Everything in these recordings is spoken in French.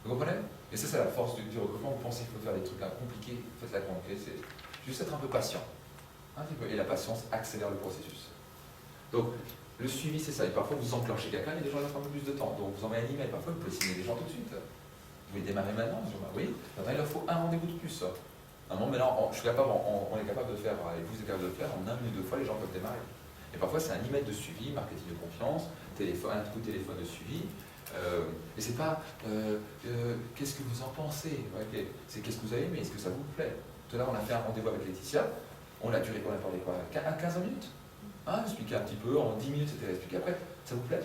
Vous comprenez? Et ça, c'est la force du recrutement. Vous pensez qu'il faut faire des trucs compliqués, faites la compliquée, c'est juste être un peu patient. Un petit peu. Et la patience accélère le processus. Donc, le suivi, c'est ça. Et parfois, vous enclenchez quelqu'un, il y a des gens qui ont un peu plus de temps. Donc, vous envoyez un email. Parfois, vous pouvez signer des gens tout de suite. Vous voulez démarrer maintenant? Oui. Maintenant, il leur faut un rendez-vous de plus. Non, mais là, on est capable de faire, et vous êtes capable de le faire, en 1 minute, 2 fois, les gens peuvent démarrer. Et parfois, c'est un email de suivi, marketing de confiance, un coup de téléphone de suivi. Et c'est pas qu'est-ce que vous en pensez, okay. C'est qu'est-ce que vous avez aimé, est-ce que ça vous plaît. Tout à l'heure, on a fait un rendez-vous avec Laetitia, on a parlé quoi, 15 minutes, hein, expliquer un petit peu, en 10 minutes, c'était expliqué. Après, ça vous plaît?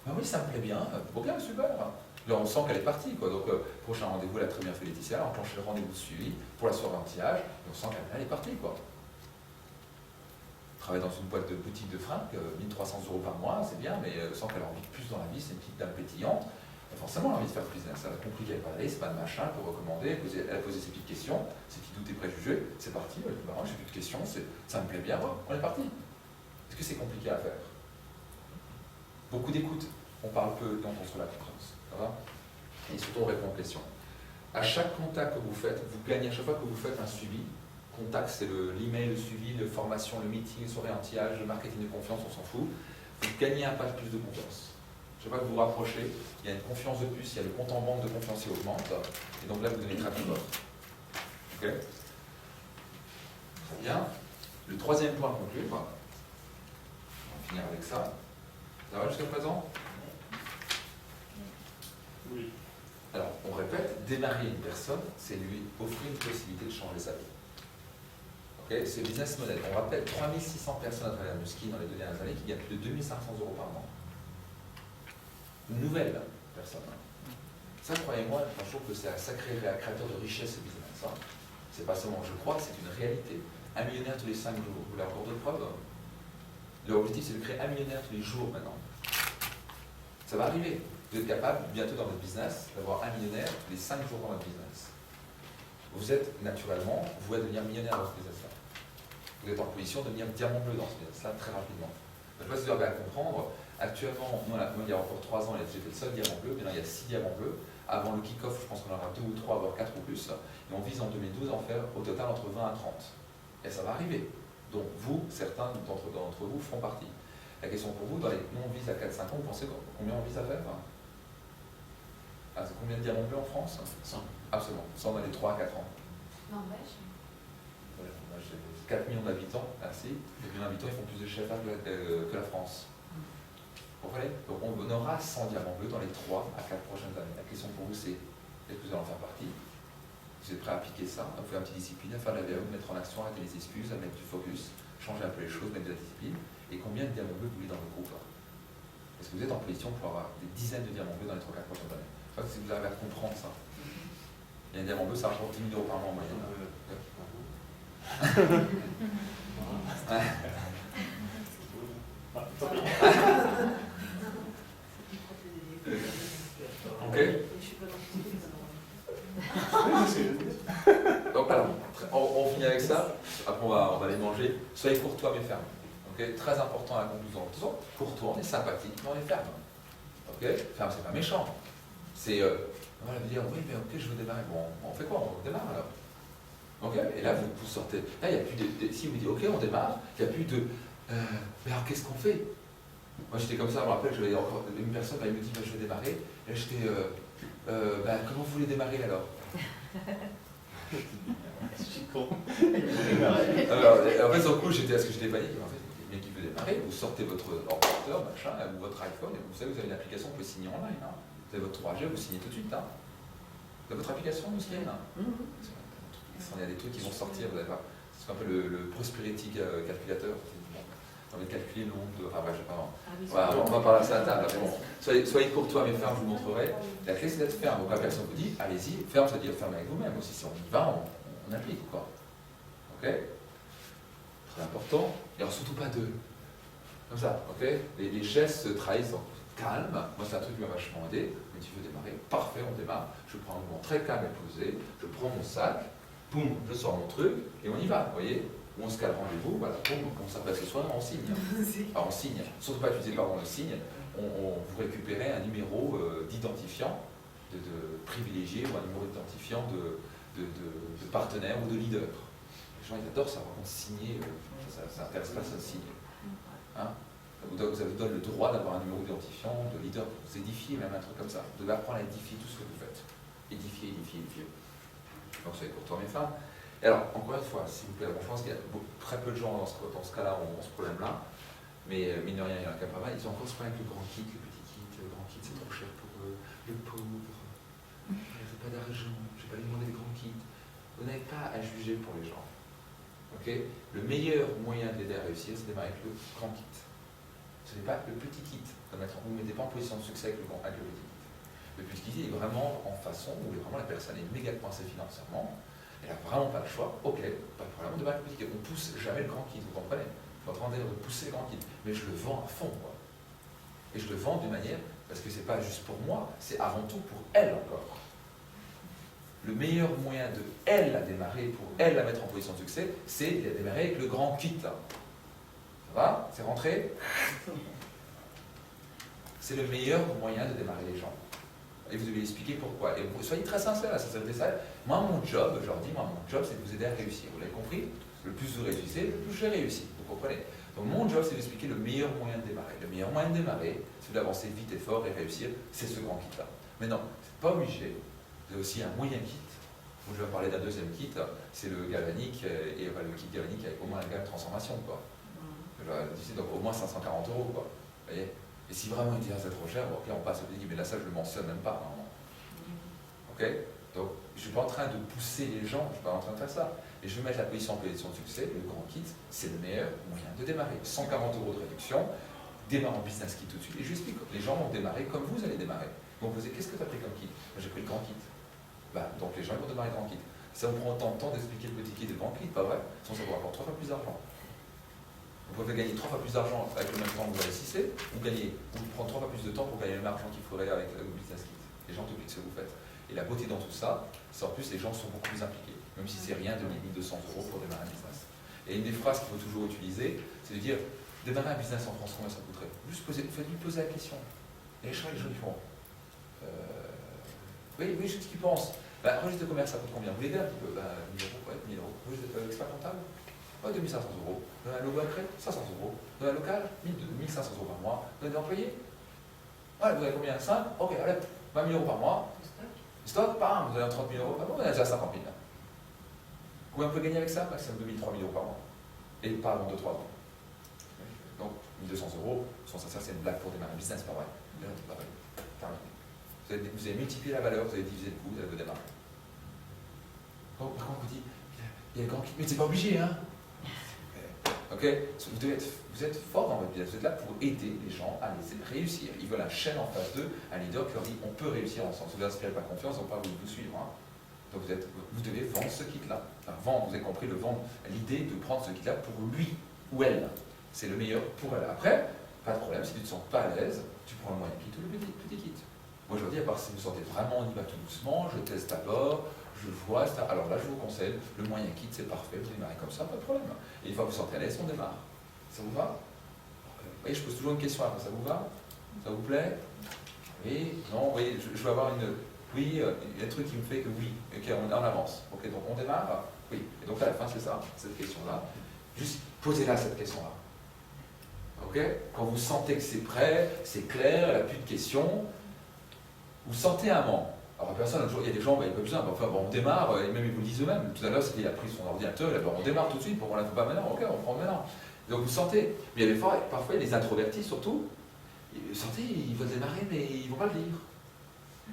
Ben oui, ça me plaît bien, bien, super. Là, on sent qu'elle est partie, quoi. Donc, prochain rendez-vous, elle a très bien fait Laetitia, elle a enclenché le rendez-vous de suivi pour la soirée anti-âge, et on sent qu'elle est partie, quoi. Travaille dans une boîte de boutique de fringues, 1 300 € par mois, c'est bien, mais sent qu'elle a envie de plus dans la vie, c'est une petite dame pétillante. Et forcément, elle a envie de faire plus. Ça va compliquer, elle va aller, c'est pas de machin, elle peut recommander, elle a posé ses petites questions, ses petits doutes et préjugés, c'est parti, bah, j'ai plus de questions, ça me plaît bien, on est parti. Est-ce que c'est compliqué à faire? Beaucoup d'écoute, on parle peu et on construit la confiance. Ça va? Et surtout, on répond aux questions. À chaque contact que vous faites, vous gagnez à chaque fois que vous faites un suivi. Contact, c'est l'email, le suivi, la formation, le meeting, le soirée anti-âge, le marketing de confiance, on s'en fout. Vous gagnez un pas de plus de confiance. Je ne sais pas que vous vous rapprochez, il y a une confiance de plus, il y a le compte en banque de confiance qui augmente, et donc là, vous donnez très fort. Ok? Très bien. Le troisième point à conclure, on va finir avec ça. Ça va jusqu'à présent? Oui. Alors, on répète, démarrer une personne, c'est lui offrir une possibilité de changer sa vie. Okay, c'est le business model. On rappelle 3600 personnes à travers Musky dans les 2 dernières années qui gagnent plus de 2500 € par mois. Une nouvelle personne. Ça, croyez-moi, je trouve que c'est un sacré créateur de richesse, ce business. Hein. C'est pas seulement je crois, c'est une réalité. 1 millionnaire tous les 5 jours. Vous voulez encore d'autres preuves? L'objectif, c'est de créer 1 millionnaire tous les jours maintenant. Ça va arriver. Vous êtes capable, bientôt dans votre business, d'avoir 1 millionnaire tous les 5 jours dans votre business. Vous êtes naturellement, vous allez devenir millionnaire dans ce business-là. Vous êtes en position de devenir diamant bleu dans ce business-là très rapidement. Je ne sais pas si vous avez à comprendre. Actuellement, moi, il y a encore 3 ans, j'étais le seul diamant bleu. Maintenant, il y a 6 diamants bleus. Avant le kick-off, je pense qu'on aura 2 ou 3, voire 4 ou plus. Et on vise en 2012 en faire au total entre 20 à 30. Et ça va arriver. Donc, vous, certains d'entre vous feront partie. La question pour vous, nous on vise à 4-5 ans, vous pensez combien on vise à faire? C'est combien de diamants bleus en France? 100. Absolument, 100 dans les 3 à 4 ans. Norvège. 4 millions d'habitants, merci. 4 millions d'habitants, ils font plus de chiffre d'affaires que la France. Vous comprenez? Donc on aura 100 diamants bleus dans les 3 à 4 prochaines années. La question pour vous, c'est est-ce que vous allez en faire partie? Vous êtes prêt à appliquer ça, à faire une petite discipline, à faire de la VAE, mettre en action, arrêter les excuses, à mettre du focus, changer un peu les choses, mettre de la discipline. Et combien de diamants bleus vous voulez dans le groupe? Est-ce que vous êtes en position pour avoir des dizaines de diamants bleus dans les 3 à 4 prochaines années? Je crois que si vous arrivez à comprendre ça. Il y a un diamant bleu, ça rapporte 10 000 € par mois en moyenne. Ok. Donc voilà, on finit avec ça. Après on va aller manger. Soyez courtois mais ferme. Okay. Très important à la conclusion. Courtois, on est sympathique, mais on est ferme. Okay. Ferme, c'est pas méchant. C'est on va dire oui mais ok je veux démarrer. Bon, on fait quoi? On démarre alors. Ok. Et là vous sortez. Là il n'y a plus de. Si vous dites ok on démarre, il n'y a plus de. Mais alors qu'est-ce qu'on fait? Moi j'étais comme ça, je me rappelle, j'avais encore une personne, elle me dit je vais démarrer. Et là j'étais comment vous voulez démarrer alors? Je suis con. Alors, en fait, sur le coup, est-ce que j'étais paniqué? En fait, mais qui veut démarrer, vous sortez votre ordinateur, machin, ou votre iPhone, et vous savez, vous avez une application, vous pouvez signer en ligne. Hein. Vous avez votre 3G, vous signez tout de suite. Hein. Vous avez votre application, vous signez. Hein. Il y a des trucs qui vont sortir, vous n'avez pas. C'est un peu le Prosperity calculateur. On va calculer le nombre de. Enfin, bref, je sais pas. Voilà, on va parler à ça à la table. Mais bon, soyez courtois, mais ferme, je vous montrerai. La clé, c'est d'être ferme. Donc, la personne vous dit, allez-y, ferme, ça veut dire ferme avec vous-même aussi. Si on y va, on applique, quoi. Ok? Très important. Et alors, surtout pas deux. Comme ça, ok? Les gestes se trahissent en calme. Moi, c'est un truc qui m'a vachement aidé. Mais tu veux démarrer? Parfait, on démarre. Je prends un moment très calme et posé. Je prends mon sac. Boum, je sors mon truc. Et on y va, vous voyez? On se cale rendez-vous, voilà, boum, on s'appelle ce soir, on signe. Alors on signe, surtout pas utiliser pardon, le signe, vous récupérez un numéro d'identifiant privilégié ou un numéro identifiant de partenaire ou de leader. Les gens ils adorent ça, par contre signer, ça intéresse personne de signer. Hein, ça vous donne le droit d'avoir un numéro identifiant de leader, vous édifiez même un truc comme ça. Vous devez apprendre à édifier tout ce que vous faites. Édifier. Donc c'est pour toi mes femmes. Et alors, encore une fois, s'il vous plaît, je pense qu'il y a très peu de gens dans ce cas-là ont ce problème-là, mais mine de rien, il y en a quand même pas mal. Ils ont encore ce problème avec le grand kit, le petit kit. Le grand kit, c'est trop cher pour eux. Le pauvre, j'ai pas d'argent, je vais pas lui demander des grands kits. Vous n'avez pas à juger pour les gens. Okay, le meilleur moyen de l'aider à réussir, c'est de démarrer avec le grand kit. Ce n'est pas le petit kit. Vous ne mettez pas en position de succès avec le petit kit. Le petit kit est vraiment en façon où vraiment la personne est méga coincée financièrement. Elle n'a vraiment pas le choix. Ok, pas de problème, on démarre avec le petit kit. On ne pousse jamais le grand kit, vous comprenez? Je suis en train de pousser le grand kit. Mais je le vends à fond. Quoi. Et je le vends d'une manière, parce que ce n'est pas juste pour moi, c'est avant tout pour elle encore. Le meilleur moyen de elle à démarrer, pour elle à mettre en position de succès, c'est de démarrer avec le grand kit. Ça va? C'est rentré? C'est le meilleur moyen de démarrer les gens. Et vous devez expliquer pourquoi. Et vous soyez très sincère, la sincérité, ça. Moi, mon job, je leur dis, mon job, c'est de vous aider à réussir. Vous l'avez compris? Le plus vous réussissez, le plus je réussis. Vous comprenez? Donc mon job, c'est d'expliquer le meilleur moyen de démarrer. Le meilleur moyen de démarrer, c'est d'avancer vite et fort et réussir, c'est ce grand kit-là. Mais non, c'est pas obligé. Vous avez aussi un moyen kit. Donc, je vais parler d'un deuxième kit, c'est le galvanique, et le kit galvanique avec au moins la gamme transformation, quoi. Donc au moins 540 €, quoi. Vous voyez? Et si vraiment il dit c'est trop cher, bon, ok, on passe au petit, mais là ça je le mentionne même pas. Ok? Donc je ne suis pas en train de pousser les gens, je ne suis pas en train de faire ça. Et je vais mettre la position en position de succès, le grand kit, c'est le meilleur moyen de démarrer. 140 € de réduction, démarre en business kit tout de suite. Et je vous explique, les gens vont démarrer comme vous allez démarrer. Ils vont vous dire, qu'est-ce que tu as pris comme kit? J'ai pris le grand kit. Donc les gens vont démarrer le grand kit. Ça vous prend autant de temps d'expliquer le petit kit et le grand kit, pas vrai? Sinon ça vous rapporte 3 fois plus d'argent. Vous pouvez gagner 3 fois plus d'argent avec le même temps que vous investissez, ou prendre 3 fois plus de temps pour gagner le même argent qu'il faudrait avec le business kit. Les gens t'oublient ce que vous faites. Et la beauté dans tout ça, c'est en plus les gens sont beaucoup plus impliqués, même si c'est rien de 1200 € pour démarrer un business. Et une des phrases qu'il faut toujours utiliser, c'est de dire, démarrer un business en France, combien ça coûterait? Juste faites-lui poser la question. Et les gens ils font, oui, je sais ce qu'ils pensent. Registre de commerce, ça coûte combien? Vous l'aidez un petit peu? 1000 €, ouais, 1000 €. Expert comptable? Ouais, 2500 €. Un logo à créer? 500 €. Un local? 1500 € par mois. Vous avez des employés? Ouais, vous avez combien? 5? Ok, allez, 20 000 € par mois. Stock, bam, vous avez 30 000 € par mois, vous avez déjà 50 000. Combien on peut gagner avec ça? Maximum 2 000, 3 000 € par mois. Et pas avant 2-3 ans. Donc, 1200 €, sans ça, c'est une blague pour démarrer un business, pas vrai. Vous avez multiplié la valeur, vous avez divisé le coût, vous avez démarré. Par contre, on vous dit, il y a le grand kit, mais c'est pas obligé, hein? Ok? Vous êtes fort dans votre business, vous êtes là pour aider les gens à les réussir. Ils veulent un chef en face d'eux, un leader qui leur dit on peut réussir ensemble. Si vous n'inspirez pas confiance, on ne va pas vous suivre. Hein. Donc vous devez vendre ce kit-là. Enfin, vendre, vous avez compris, le vendre, l'idée de prendre ce kit-là pour lui ou elle. C'est le meilleur pour elle. Après, pas de problème, si tu ne te sens pas à l'aise, tu prends le moyen kit ou le petit kit. Moi je vous dis, à part si vous sentez vraiment, on y va tout doucement, je teste d'abord, je vois, etc. Alors là je vous conseille, le moyen kit c'est parfait, vous démarrez comme ça, pas de problème. Et une fois que vous sentez à l'aise, on démarre. Ça vous va? Vous voyez, je pose toujours une question après, ça vous va? Ça vous plaît? Oui? Non? Oui, je vais avoir une... Oui, il y a un truc qui me fait que oui. Ok, on avance. Ok, donc on démarre? Oui. Et donc à la fin, c'est ça, cette question-là. Juste posez-la cette question-là. Ok? Quand vous sentez que c'est prêt, c'est clair, il n'y a plus de questions, vous sentez un manque. Alors personne, il y a des gens, il n'y a pas besoin, enfin bon, on démarre, et même ils vous le disent eux-mêmes. Tout à l'heure, c'était il a pris son ordinateur, il a dit on démarre tout de suite, pourquoi on ne la fait pas maintenant? Ok, on prend maintenant. Donc vous sentez, mais il y a parfois les introvertis surtout, vous sentez, ils veulent démarrer, mais ils ne vont pas le dire.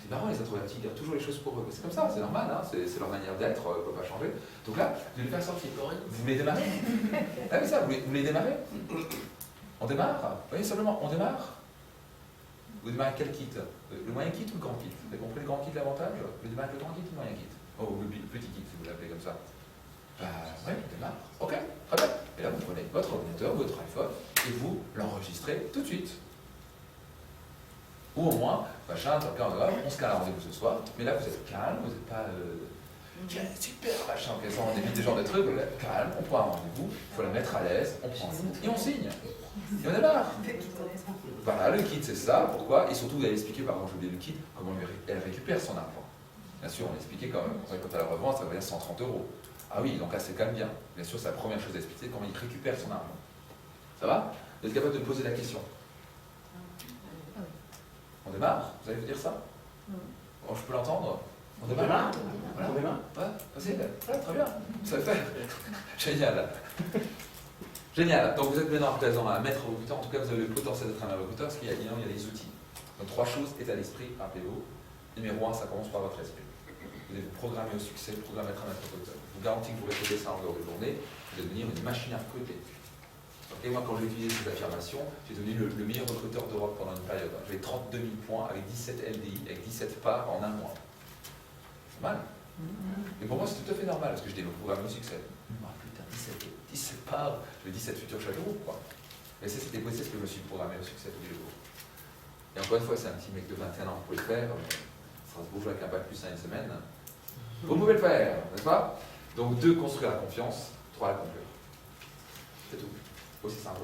C'est marrant, les introvertis, ils disent toujours les choses pour eux. C'est comme ça, c'est normal, hein, c'est leur manière d'être, on ne peut pas changer. Donc là, vous les faire sortir. Vous voulez démarrer? Ah oui, ça, vous voulez démarrer? On démarre? Oui, simplement, on démarre? Vous démarrez quel kit? Le moyen kit ou le grand kit? Vous avez compris le grand kit, l'avantage? Vous démarrez le grand kit ou le moyen kit? Oh, le petit kit, si vous l'appelez comme ça. Oui, on démarre. Ok, très bien. Et là, vous prenez votre ordinateur, votre iPhone, et vous l'enregistrez tout de suite. Ou au moins, machin, on se cale un rendez-vous ce soir, mais là, vous êtes calme, vous n'êtes pas... super, machin, on évite des genres de trucs, calme, on prend un rendez-vous, il faut la mettre à l'aise, on prend un et on signe. Il y en a marre. Voilà, le kit c'est ça, pourquoi? Et surtout vous allez expliquer, par exemple, je voulais le kit, comment elle récupère son argent. Bien sûr, on expliquait quand elle la revend, ça va dire 130 €. Ah oui, donc là c'est quand même bien. Bien sûr, c'est la première chose à expliquer, comment il récupère son argent. Ça va? Vous êtes capable de me poser la question? On démarre? Vous allez me dire ça? Oh, je peux l'entendre? On démarre? On démarre? Ouais, vas-y, ouais, très bien. Ça le fait. Génial. Génial. Donc vous êtes maintenant présent à un maître recruteur. En tout cas, vous avez le potentiel d'être un recruteur parce qu'il y a des outils. Donc 3 choses, état d'esprit, rappelez-vous. Numéro 1, ça commence par votre esprit. Vous devez vous programmer au succès, programmer être un maître recruteur. Je vous garantis que vous répétez ça en dehors de journée, vous allez devenir une machine à recruter. Et moi, quand j'ai utilisé ces affirmations, j'ai devenu le meilleur recruteur d'Europe pendant une période. J'avais 32 000 points avec 17 LDI, avec 17 parts en un mois. C'est mal. Et pour moi, c'est tout à fait normal, parce que je dis, le programme au succès. Ah putain, 17 parts, j'avais 17 futurs chaque jour, quoi. Mais c'était possible parce que je me suis programmé au succès tous les jours. Et encore une fois, c'est un petit mec de 21 ans, vous pouvez le faire. Strasbourg avec un bac plus 1 une semaine. Vous pouvez le faire, n'est-ce pas? Donc 2, construire la confiance. 3, la conclure. C'est tout. Aussi simple.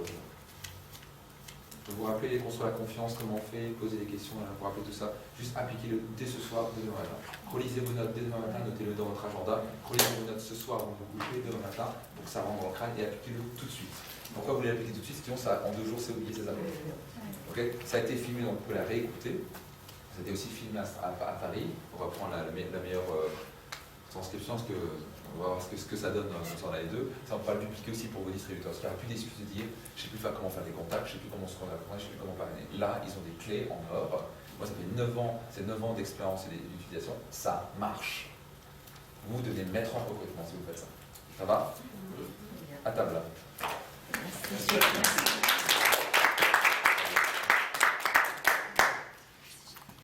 Vous vous rappelez, construire la confiance, comment on fait, poser des questions, vous vous rappelez tout ça. Juste appliquez-le dès ce soir, dès demain matin. Relisez vos notes dès demain matin, notez-le dans votre agenda. Relisez vos notes ce soir avant de vous coucher, demain matin, pour que ça rentre dans le crâne et appliquez-le tout de suite. Pourquoi vous voulez l'appliquer tout de suite? Sinon, ça, en 2 jours, c'est oublié, c'est zappé. Okay, ça a été filmé, donc vous pouvez la réécouter. Ça a été aussi filmé à Paris. On va prendre la meilleure transcription, parce que on va voir ce que ça donne dans les 2. Ça, on pourra le dupliquer aussi pour vos distributeurs. Parce qu'il n'y aura plus d'excuses de dire je ne sais plus comment faire des contacts, je ne sais plus comment se rendre à la contacts, je ne sais plus comment parrainer. Là, ils ont des clés en or. Moi, ça fait 9 ans, c'est 9 ans d'expérience et d'utilisation. Ça marche. Vous devenez maître en recrutement si vous faites ça. Ça va? À table. Merci.